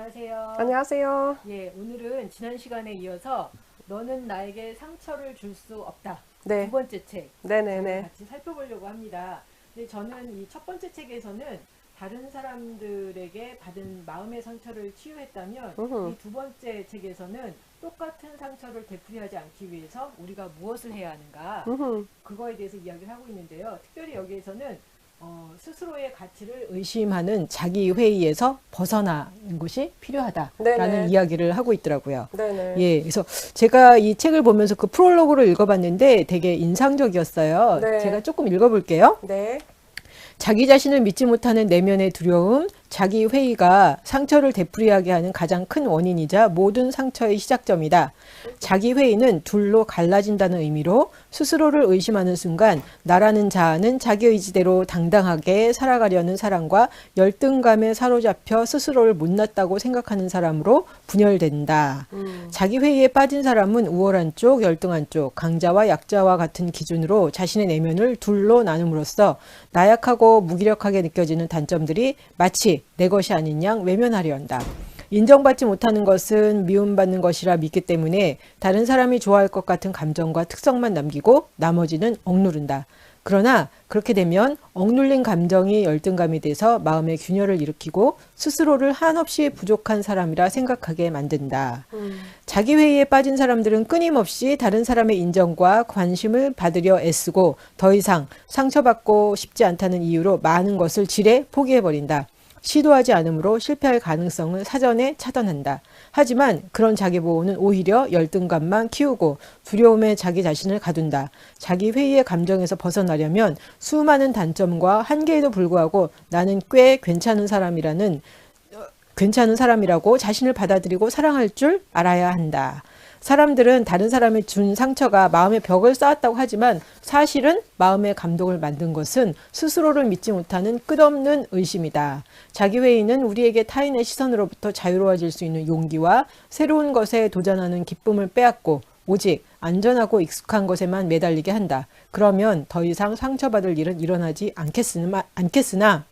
안녕하세요. 안녕하세요. 예, 오늘은 지난 시간에 이어서 너는 나에게 상처를 줄 수 없다. 네. 두 번째 책 네네네. 같이 살펴보려고 합니다. 근데 저는 이 첫 번째 책에서는 다른 사람들에게 받은 마음의 상처를 치유했다면 음흠. 이 두 번째 책에서는 똑같은 상처를 되풀이하지 않기 위해서 우리가 무엇을 해야 하는가 그거에 대해서 이야기를 하고 있는데요. 특별히 여기에서는 스스로의 가치를 의심하는 자기 회의에서 벗어나는 것이 필요하다라는 네네. 이야기를 하고 있더라고요. 네네. 예, 그래서 제가 이 책을 보면서 그 프롤로그를 읽어봤는데 되게 인상적이었어요. 네. 제가 조금 읽어볼게요. 네. 자기 자신을 믿지 못하는 내면의 두려움, 자기 회의가 상처를 되풀이하게 하는 가장 큰 원인이자 모든 상처의 시작점이다. 자기 회의는 둘로 갈라진다는 의미로 스스로를 의심하는 순간 나라는 자아는 자기 의지대로 당당하게 살아가려는 사람과 열등감에 사로잡혀 스스로를 못났다고 생각하는 사람으로 분열된다. 자기 회의에 빠진 사람은 우월한 쪽, 열등한 쪽, 강자와 약자와 같은 기준으로 자신의 내면을 둘로 나눔으로써 나약하고 무기력하게 느껴지는 단점들이 마치 내 것이 아닌 양 외면하려 한다. 인정받지 못하는 것은 미움받는 것이라 믿기 때문에 다른 사람이 좋아할 것 같은 감정과 특성만 남기고 나머지는 억누른다. 그러나 그렇게 되면 억눌린 감정이 열등감이 돼서 마음의 균열을 일으키고 스스로를 한없이 부족한 사람이라 생각하게 만든다. 자기 회의에 빠진 사람들은 끊임없이 다른 사람의 인정과 관심을 받으려 애쓰고 더 이상 상처받고 싶지 않다는 이유로 많은 것을 지레 포기해버린다. 시도하지 않으므로 실패할 가능성을 사전에 차단한다. 하지만 그런 자기보호는 오히려 열등감만 키우고 두려움에 자기 자신을 가둔다. 자기 회의의 감정에서 벗어나려면 수많은 단점과 한계에도 불구하고 나는 꽤 괜찮은 사람이라고 자신을 받아들이고 사랑할 줄 알아야 한다. 사람들은 다른 사람이 준 상처가 마음의 벽을 쌓았다고 하지만 사실은 마음의 감동을 만든 것은 스스로를 믿지 못하는 끝없는 의심이다. 자기 회의는 우리에게 타인의 시선으로부터 자유로워질 수 있는 용기와 새로운 것에 도전하는 기쁨을 빼앗고 오직 안전하고 익숙한 것에만 매달리게 한다. 그러면 더 이상 상처받을 일은 일어나지 않겠으나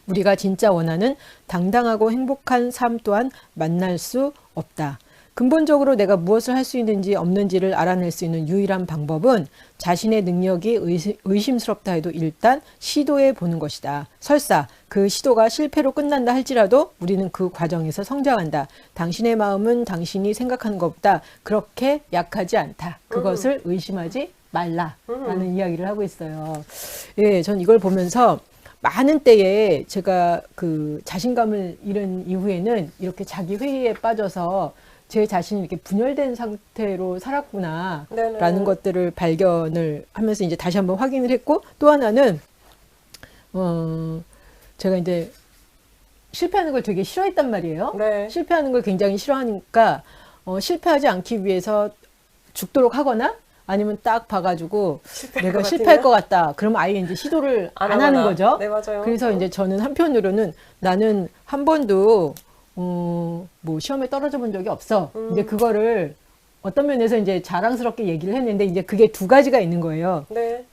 우리가 진짜 원하는 당당하고 행복한 삶 또한 만날 수 없다. 근본적으로 내가 무엇을 할 수 있는지 없는지를 알아낼 수 있는 유일한 방법은 자신의 능력이 의심스럽다 해도 일단 시도해 보는 것이다. 설사 그 시도가 실패로 끝난다 할지라도 우리는 그 과정에서 성장한다. 당신의 마음은 당신이 생각하는 것보다 그렇게 약하지 않다. 그것을 의심하지 말라라는 이야기를 하고 있어요. 예, 전 이걸 보면서 많은 때에 제가 그 자신감을 잃은 이후에는 이렇게 자기 회의에 빠져서 제 자신이 이렇게 분열된 상태로 살았구나 네네. 라는 것들을 발견을 하면서 이제 다시 한번 확인을 했고, 또 하나는 제가 이제 실패하는 걸 되게 싫어했단 말이에요. 네. 실패하는 걸 굉장히 싫어하니까 실패하지 않기 위해서 죽도록 하거나 아니면 딱 봐가지고 내가 실패할 것 같다. 그러면 아예 이제 시도를 안 하는 거죠. 네, 맞아요. 그래서 이제 저는 한편으로는 나는 한 번도 뭐 시험에 떨어져 본 적이 없어. 이제 그거를 어떤 면에서 이제 자랑스럽게 얘기를 했는데 이제 그게 두 가지가 있는 거예요. 네.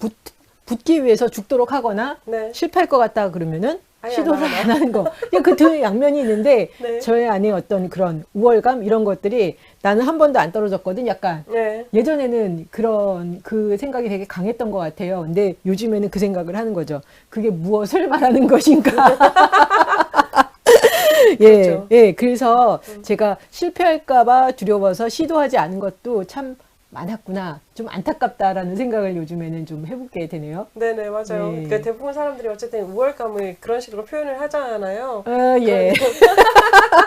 붙기 위해서 죽도록 하거나 네. 실패할 것 같다 그러면은 아예 시도를 안 안 하는 거. 그 두 양면이 있는데 네. 저의 안에 어떤 그런 우월감 이런 것들이 나는 한 번도 안 떨어졌거든. 약간 네. 예전에는 그런 그 생각이 되게 강했던 것 같아요. 근데 요즘에는 그 생각을 하는 거죠. 그게 무엇을 말하는 것인가? 예, 그렇죠. 예. 그래서 제가 실패할까봐 두려워서 시도하지 않은 것도 참 많았구나. 좀 안타깝다라는 생각을 요즘에는 좀 해보게 되네요. 네네, 맞아요. 네. 그러니까 대부분 사람들이 어쨌든 우월감을 그런 식으로 표현을 하잖아요. 예.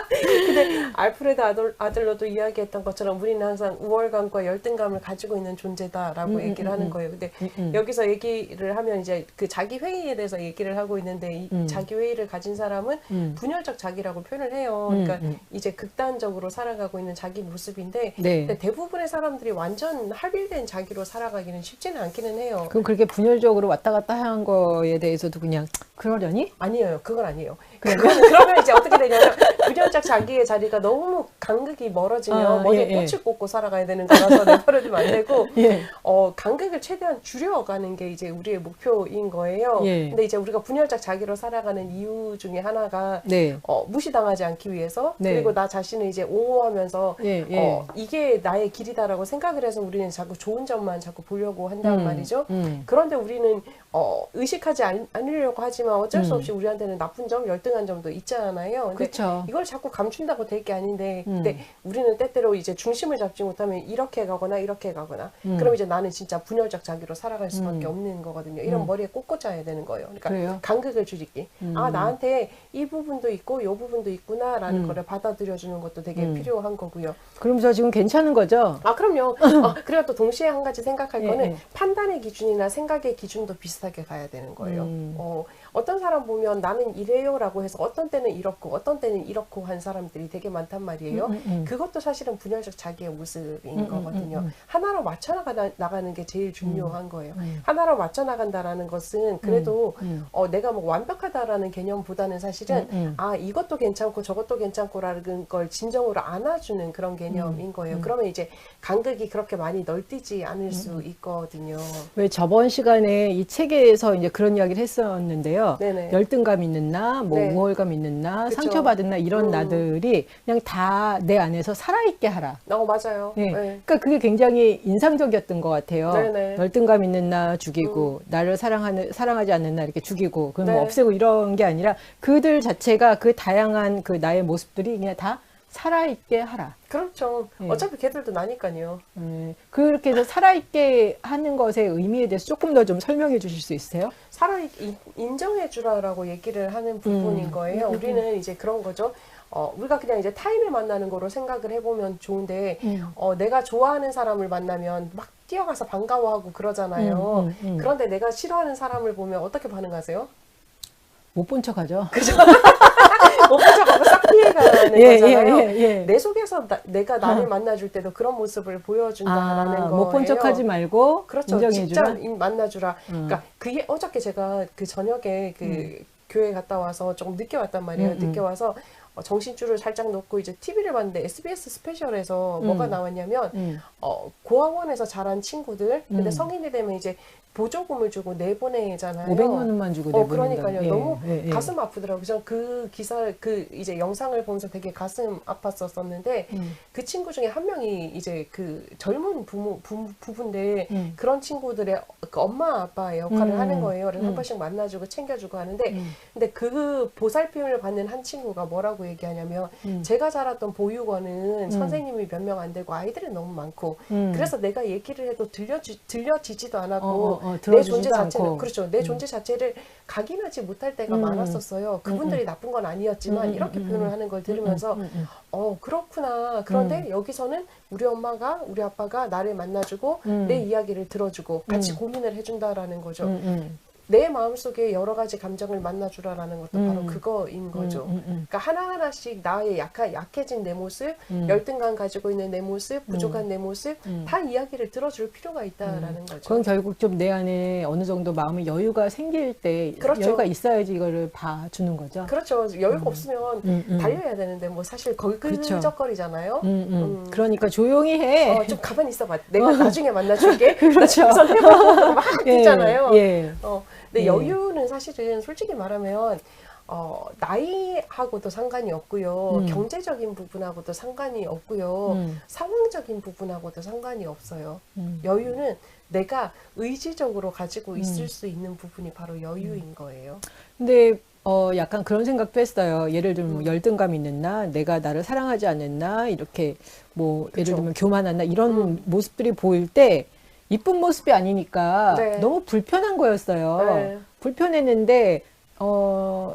근데 알프레드 아들러도 이야기했던 것처럼 우리는 항상 우월감과 열등감을 가지고 있는 존재다라고 얘기를 하는 거예요. 근데 여기서 얘기를 하면 이제 그 자기 회의에 대해서 얘기를 하고 있는데 이 자기 회의를 가진 사람은 분열적 자기라고 표현을 해요. 그러니까 이제 극단적으로 살아가고 있는 자기 모습인데 네. 근데 대부분의 사람들이 완전 합일된 자기로 살아가기는 쉽지는 않기는 해요. 그럼 그렇게 분열적으로 왔다 갔다 한 거에 대해서도 그냥 그러려니? 아니에요. 그건 아니에요. 그러면 이제 어떻게 되냐면 분열적 자기의 자리가 너무 간극이 멀어지면 머리에 예, 예. 꽃을 꽂고 살아가야 되는 거라서 내버려두면 안 되고 예. 간극을 최대한 줄여가는 게 이제 우리의 목표인 거예요. 예. 근데 이제 우리가 분열적 자기로 살아가는 이유 중에 하나가 네. 무시당하지 않기 위해서 네. 그리고 나 자신을 이제 옹호하면서 예, 예. 이게 나의 길이다라고 생각을 해서 우리는 자꾸 좋은 점만 자꾸 보려고 한단 말이죠. 그런데 우리는 의식하지 않으려고 하지만 어쩔 수 없이 우리한테는 나쁜 점, 열등한 점도 있잖아요. 근데 그렇죠. 이걸 자꾸 감춘다고 될 게 아닌데 근데 우리는 때때로 이제 중심을 잡지 못하면 이렇게 가거나 이렇게 가거나 그럼 이제 나는 진짜 분열적 자기로 살아갈 수밖에 없는 거거든요. 이런 머리에 꼭 꽂아야 되는 거예요. 그러니까 그래요? 간극을 줄이기. 아, 나한테 이 부분도 있고 이 부분도 있구나라는 거를 받아들여주는 것도 되게 필요한 거고요. 그럼 저 지금 괜찮은 거죠? 아, 그럼요. 그리고 또 동시에 한 가지 생각할 예, 거는 예. 판단의 기준이나 생각의 기준도 비슷하게 가야 되는 거예요. 어떤 사람 보면 나는 이래요라고 해서 어떤 때는 이렇고 어떤 때는 이렇고 한 사람들이 되게 많단 말이에요. 그것도 사실은 분열적 자기의 모습인 거거든요. 하나로 맞춰 나가는 게 제일 중요한 거예요. 하나로 맞춰 나간다라는 것은 그래도 내가 뭐 완벽하다라는 개념보다는 사실은 아, 이것도 괜찮고 저것도 괜찮고라는 걸 진정으로 안아주는 그런 개념인 거예요. 그러면 이제 간극이 그렇게 많이 널뛰지 않을 수 있거든요. 왜 저번 시간에 이 책에서 이제 그런 이야기를 했었는데요. 네네. 열등감 있는 나, 뭐 네. 우월감 있는 나, 그쵸. 상처받은 나 이런 나들이 그냥 다 내 안에서 살아있게 하라. 맞아요. 네. 네. 그러니까 그게 굉장히 인상적이었던 것 같아요. 네네. 열등감 있는 나 죽이고, 나를 사랑하지 않는 나 이렇게 죽이고, 그건 뭐 네. 없애고 이런 게 아니라 그들 자체가 그 다양한 그 나의 모습들이 그냥 다 살아있게 하라. 그렇죠. 네. 어차피 걔들도 나니까요. 그렇게 해서 살아있게 하는 것의 의미에 대해서 조금 더 좀 설명해 주실 수 있으세요? 인정해 주라라고 얘기를 하는 부분인 거예요. 우리는 이제 그런 거죠. 우리가 그냥 이제 타인을 만나는 거로 생각을 해보면 좋은데, 내가 좋아하는 사람을 만나면 막 뛰어가서 반가워하고 그러잖아요. 그런데 내가 싫어하는 사람을 보면 어떻게 반응하세요? 못 본 척 하죠. 못 보자고 싹 피해가는 예, 거잖아요. 예, 예, 예. 내 속에서 내가 나를 만나줄 때도 그런 모습을 보여준다라는 거예요. 못 본 척 하지 말고 그렇죠. 인정해주라. 직접 만나주라. 그러니까 그게 어저께 제가 그 저녁에 그 교회 갔다 와서 조금 늦게 왔단 말이에요. 늦게 와서 정신줄을 살짝 놓고 이제 TV를 봤는데 SBS 스페셜에서 뭐가 나왔냐면 고아원에서 자란 친구들 근데 성인이 되면 이제 보조금을 주고 내보내잖아요. 500만 원만 주고 내보낸다. 그러니까요. 예, 너무 예, 예. 가슴 아프더라고요. 저는 그 이제 영상을 보면서 되게 가슴 아팠었는데 그 친구 중에 한 명이 이제 그 젊은 부부인데 그런 친구들의 그 엄마 아빠의 역할을 하는 거예요. 그래서 한 번씩 만나주고 챙겨주고 하는데 근데 그 보살핌을 받는 한 친구가 뭐라고 얘기하냐면 제가 자랐던 보육원은 선생님이 몇 명 안 되고 아이들이 너무 많고 그래서 내가 얘기를 해도 들려지지도 않았고 내 존재 자체는 않고. 그렇죠. 내 존재 자체를 각인하지 못할 때가 많았었어요. 그분들이 나쁜 건 아니었지만 이렇게 표현을 하는 걸 들으면서 그렇구나. 그런데 여기서는 우리 엄마가 우리 아빠가 나를 만나주고 내 이야기를 들어주고 같이 고민을 해준다라는 거죠. 내 마음속에 여러 가지 감정을 만나주라라는 것도 바로 그거인 거죠. 그러니까 하나하나씩 나의 약해진 내 모습, 열등감 가지고 있는 내 모습, 부족한 내 모습 다 이야기를 들어줄 필요가 있다라는 거죠. 그건 결국 좀 내 안에 어느 정도 마음의 여유가 생길 때 그렇죠. 여유가 있어야지 이거를 봐주는 거죠. 그렇죠. 여유가 없으면 달려야 되는데 뭐 사실 걸그적거리잖아요. 그러니까 조용히 해. 좀 가만히 있어봐. 내가 나중에 만나줄게. 그렇죠. 우선 해보고 막 예, 뛰잖아요. 예. 근데 예. 여유는 사실은 솔직히 말하면 나이하고도 상관이 없고요. 경제적인 부분하고도 상관이 없고요. 상황적인 부분하고도 상관이 없어요. 여유는 내가 의지적으로 가지고 있을 수 있는 부분이 바로 여유인 거예요. 근데 약간 그런 생각도 했어요. 예를 들면 뭐 열등감 있는 나, 내가 나를 사랑하지 않는 나, 이렇게 뭐 예를 그쵸. 들면 교만한 나 이런 모습들이 보일 때 이쁜 모습이 아니니까 네. 너무 불편한 거였어요. 네. 불편했는데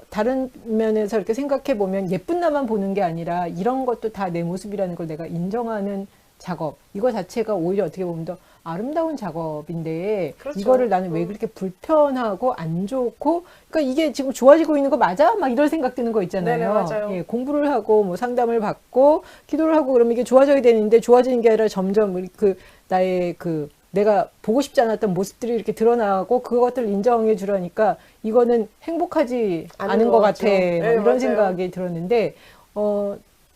다른 면에서 이렇게 생각해 보면 예쁜 나만 보는 게 아니라 이런 것도 다 내 모습이라는 걸 내가 인정하는 작업. 이거 자체가 오히려 어떻게 보면 더 아름다운 작업인데 그렇죠. 이거를 나는 왜 그렇게 불편하고 안 좋고 그러니까 이게 지금 좋아지고 있는 거 맞아? 막 이런 생각 드는 거 있잖아요. 네네, 맞아요. 예, 공부를 하고 뭐 상담을 받고 기도를 하고 그러면 이게 좋아져야 되는데 좋아지는 게 아니라 점점 나의 내가 보고 싶지 않았던 모습들이 이렇게 드러나고 그것들을 인정해 주라니까 이거는 행복하지 않은 것 같아. 네, 막 이런 맞아요. 생각이 들었는데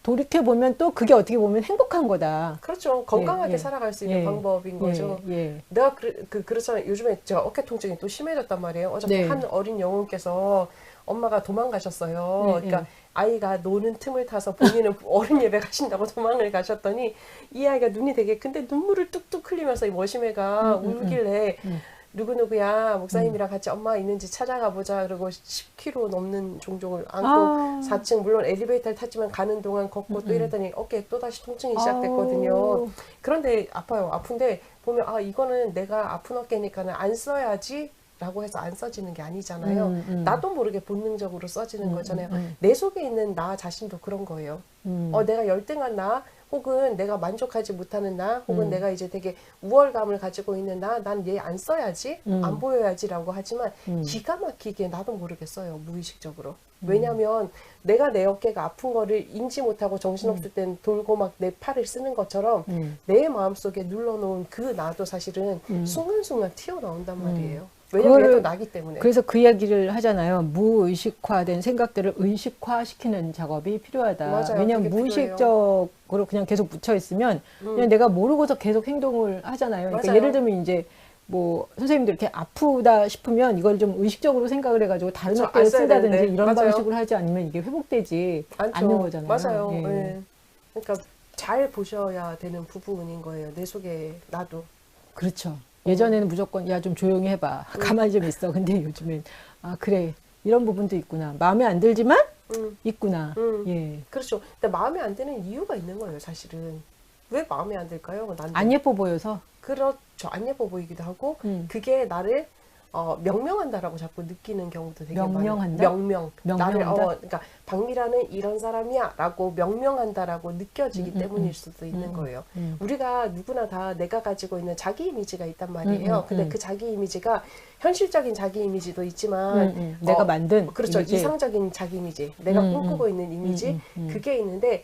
돌이켜 보면 또 그게 어떻게 보면 행복한 거다. 그렇죠. 건강하게 예, 살아갈 수 있는 예, 방법인 거죠. 예. 내가 그렇잖아요. 요즘에 제가 어깨 통증이 또 심해졌단 말이에요. 어저께 네. 한 어린 영혼께서 엄마가 도망가셨어요. 네, 그러니까 아이가 노는 틈을 타서 본인은 어른 예배 가신다고 도망을 가셨더니 이 아이가 눈이 되게 근데 눈물을 뚝뚝 흘리면서 이 머시매가 울길래 누구누구야 목사님이랑 같이 엄마 있는지 찾아가 보자. 그러고 10kg 넘는 종족을 안고 4층 물론 엘리베이터를 탔지만 가는 동안 걷고 또 이랬더니 어깨에 또다시 통증이 시작됐거든요. 그런데 아파요. 아픈데 보면 아 이거는 내가 아픈 어깨니까는 안 써야지 라고 해서 안 써지는 게 아니잖아요. 나도 모르게 본능적으로 써지는 거잖아요. 내 속에 있는 나 자신도 그런 거예요. 내가 열등한 나 혹은 내가 만족하지 못하는 나 혹은 내가 이제 되게 우월감을 가지고 있는 난 얘 안 써야지 안 보여야지라고 하지만 기가 막히게 나도 모르게 써요. 무의식적으로. 왜냐하면 내가 내 어깨가 아픈 거를 인지 못하고 정신없을 땐 돌고 막 내 팔을 쓰는 것처럼 내 마음속에 눌러놓은 그 나도 사실은 순간순간 튀어나온단 말이에요. 왜냐면 얘도 나기 때문에. 그래서 그 이야기를 하잖아요. 무의식화된 생각들을 의식화시키는 작업이 필요하다. 맞아요. 왜냐하면 그게 무의식적으로 그냥 계속 묻혀 있으면 그냥 내가 모르고서 계속 행동을 하잖아요. 그러니까 맞아요. 예를 들면 이제 뭐 선생님들 이렇게 아프다 싶으면 이걸 좀 의식적으로 생각을 해가지고 다른 그렇죠. 어깨를 안 써야 쓴다든지 되는데. 이런 맞아요. 방식으로 하지 않으면 이게 회복되지 않죠. 않는 거잖아요. 맞아요. 예. 예. 그러니까 잘 보셔야 되는 부분인 거예요. 내 속에 나도. 그렇죠. 예전에는 무조건 야 좀 조용히 해봐. 가만히 좀 있어. 근데 요즘엔 아 그래 이런 부분도 있구나. 마음에 안 들지만 있구나. 예. 그렇죠. 근데 마음에 안 드는 이유가 있는 거예요, 사실은. 왜 마음에 안 들까요? 안 예뻐 보여서. 그렇죠. 안 예뻐 보이기도 하고 그게 나를 명명한다라고 자꾸 느끼는 경우도 되게 명명한다? 많아요. 나를 그러니까 박미라는 이런 사람이야라고 명명한다라고 느껴지기 때문일 수도 있는 거예요. 우리가 누구나 다 내가 가지고 있는 자기 이미지가 있단 말이에요. 근데 그 자기 이미지가 현실적인 자기 이미지도 있지만 내가 만든 그렇죠. 이미지. 이상적인 자기 이미지, 내가 꿈꾸고 있는 이미지 그게 있는데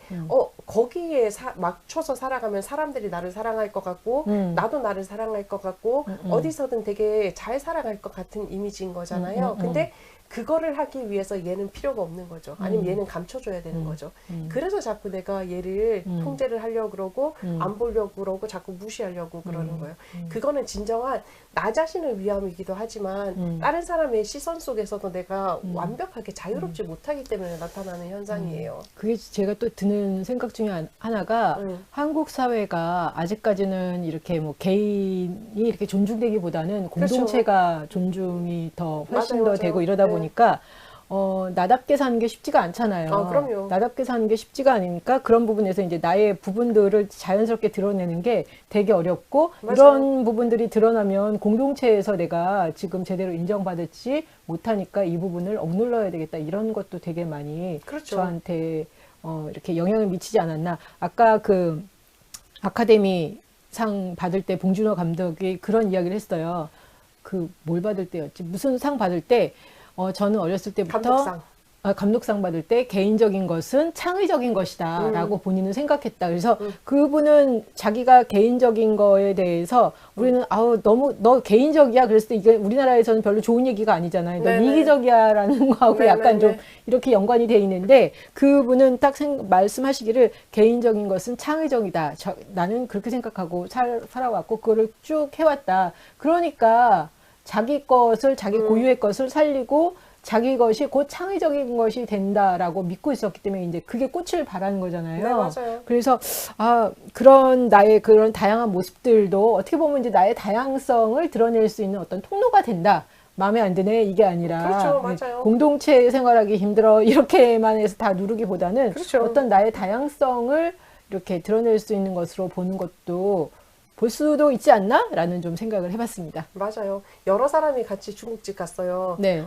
거기에 맞춰서 살아가면 사람들이 나를 사랑할 것 같고 나도 나를 사랑할 것 같고 어디서든 되게 잘 살아갈 것 같은 이미지인 거잖아요. 근데 그거를 하기 위해서 얘는 필요가 없는 거죠. 아니면 얘는 감춰줘야 되는 거죠. 그래서 자꾸 내가 얘를 통제를 하려고 그러고 안 보려고 그러고 자꾸 무시하려고 그러는 거예요. 그거는 진정한 나 자신을 위함이기도 하지만 다른 사람의 시선 속에서도 내가 완벽하게 자유롭지 못하기 때문에 나타나는 현상이에요. 그게 제가 또 드는 생각 중에 하나가 한국 사회가 아직까지는 이렇게 뭐 개인이 이렇게 존중되기보다는 공동체가 존중이 더 훨씬 더 맞아요. 되고 이러다 보니까 나답게 사는 게 쉽지가 않잖아요. 그럼요. 나답게 사는 게 쉽지가 않으니까 그런 부분에서 이제 나의 부분들을 자연스럽게 드러내는 게 되게 어렵고 맞아요. 이런 부분들이 드러나면 공동체에서 내가 지금 제대로 인정받지 못하니까 이 부분을 억눌러야 되겠다. 이런 것도 되게 많이 그렇죠. 저한테 이렇게 영향을 미치지 않았나. 아까 그 아카데미 상 받을 때 봉준호 감독이 그런 이야기를 했어요. 그 뭘 받을 때였지? 무슨 상 받을 때 저는 어렸을 때부터 감독상 받을 때 개인적인 것은 창의적인 것이다 라고 본인은 생각했다. 그래서 그분은 자기가 개인적인 거에 대해서 우리는 너무 너 개인적이야. 그랬을 때 이게 우리나라에서는 별로 좋은 얘기가 아니잖아요. 너 이기적이야 라는 거하고 약간 좀 이렇게 연관이 돼 있는데 그분은 딱 말씀하시기를 개인적인 것은 창의적이다. 나는 그렇게 생각하고 살아왔고 그거를 쭉 해왔다. 그러니까 자기 것을 자기 고유의 것을 살리고 자기 것이 곧 창의적인 것이 된다라고 믿고 있었기 때문에 이제 그게 꽃을 발하는 거잖아요. 네, 맞아요. 그래서 그런 나의 그런 다양한 모습들도 어떻게 보면 이제 나의 다양성을 드러낼 수 있는 어떤 통로가 된다. 마음에 안 드네 이게 아니라 그렇죠, 맞아요. 공동체 생활하기 힘들어 이렇게만 해서 다 누르기보다는 그렇죠. 어떤 나의 다양성을 이렇게 드러낼 수 있는 것으로 보는 것도 볼 수도 있지 않나? 라는 좀 생각을 해봤습니다. 맞아요. 여러 사람이 같이 중국집 갔어요. 네.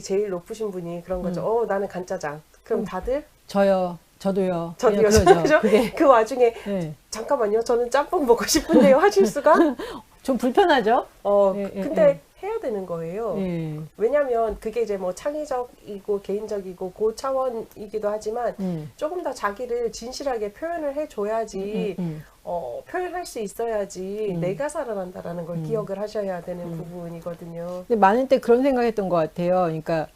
제일 높으신 분이 그런 거죠. 나는 간짜장. 그럼 다들? 저도요. 저도요. 그러죠. 그게 그 와중에, 네. 잠깐만요. 저는 짬뽕 먹고 싶은데요. 하실 수가? 좀 불편하죠? 근데 해야 되는 거예요. 예. 왜냐면 그게 이제 뭐 창의적이고 개인적이고 그 차원이기도 하지만 조금 더 자기를 진실하게 표현을 해줘야지 표현할 수 있어야지 내가 살아난다라는 걸 기억을 하셔야 되는 부분이거든요. 근데 많은 때 그런 생각했던 것 같아요. 그러니까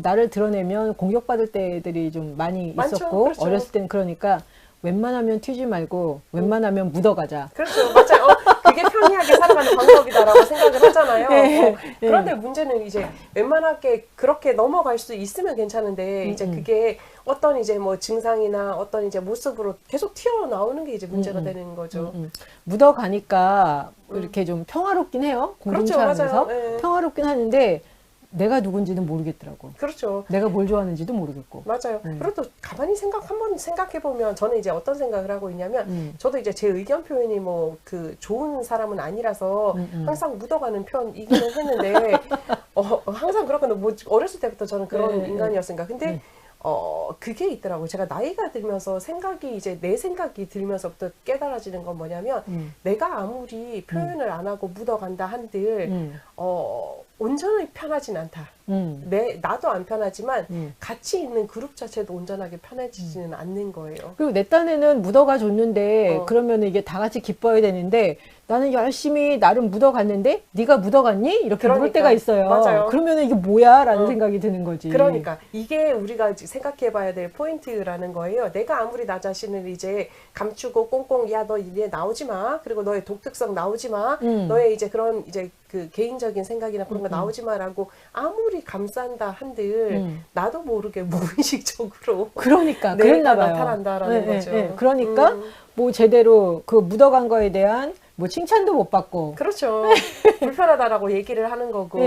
나를 드러내면 공격받을 때들이 좀 많이 많죠. 있었고, 그렇죠. 어렸을 때는 그러니까 웬만하면 튀지 말고 웬만하면 묻어가자. 그렇죠. 맞아요. 그게 편리하게 살아가는 방법이다라고 생각을 하잖아요. 예, 그런데 문제는 이제 웬만하게 그렇게 넘어갈 수 있으면 괜찮은데 이제 그게 어떤 이제 뭐 증상이나 어떤 이제 모습으로 계속 튀어나오는 게 이제 문제가 되는 거죠. 묻어가니까 이렇게 좀 평화롭긴 해요. 그렇죠. 공동체 안에서. 맞아요. 예. 평화롭긴 하는데 내가 누군지는 모르겠더라고. 그렇죠. 내가 뭘 좋아하는지도 모르겠고. 맞아요. 그리고 또 가만히 한번 생각해 보면 저는 이제 어떤 생각을 하고 있냐면 저도 이제 제 의견 표현이 뭐 그 좋은 사람은 아니라서 항상 묻어가는 편이기는 했는데 항상 그렇거든요. 뭐 어렸을 때부터 저는 그런 인간이었으니까. 근데 그게 있더라고요. 제가 나이가 들면서 이제 내 생각이 들면서부터 깨달아지는 건 뭐냐면 내가 아무리 표현을 안 하고 묻어간다 한들 온전히 편하진 않다. 나도 안 편하지만 같이 있는 그룹 자체도 온전하게 편해지지는 않는 거예요. 그리고 내 딴에는 묻어가 줬는데 그러면 이게 다 같이 기뻐야 되는데 나는 열심히 나름 묻어갔는데 네가 묻어갔니? 이렇게 물을 그러니까. 때가 있어요. 맞아요. 그러면 이게 뭐야? 라는 생각이 드는 거지. 그러니까 이게 우리가 생각해 봐야 될 포인트라는 거예요. 내가 아무리 나 자신을 이제 감추고 꽁꽁 야 너 이제 나오지 마. 그리고 너의 독특성 나오지 마. 너의 이제 그런 이제 그 개인적인 생각이나 그런 거 나오지 마라고 아무리 감싼다 한들 나도 모르게 무의식적으로 그러니까 내가 그랬나 봐요. 나타난다라는 거죠. 그러니까 뭐 제대로 그 묻어간 거에 대한 뭐 칭찬도 못 받고. 그렇죠. 불편하다라고 얘기를 하는 거고.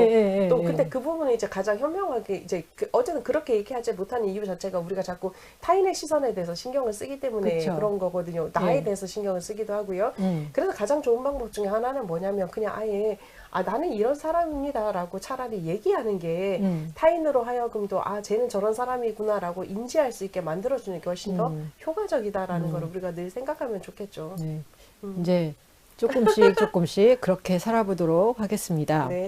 또 근데 예. 그 부분은 이제 가장 현명하게 이제 어쨌든 그렇게 얘기하지 못하는 이유 자체가 우리가 자꾸 타인의 시선에 대해서 신경을 쓰기 때문에 그쵸. 그런 거거든요. 나에 예. 대해서 신경을 쓰기도 하고요. 그래서 가장 좋은 방법 중에 하나는 뭐냐면 그냥 아예 나는 이런 사람입니다라고 차라리 얘기하는 게 타인으로 하여금도 쟤는 저런 사람이구나라고 인지할 수 있게 만들어주는 게 훨씬 더 효과적이다라는 걸 우리가 늘 생각하면 좋겠죠. 네. 이제 조금씩 그렇게 살아보도록 하겠습니다. 네.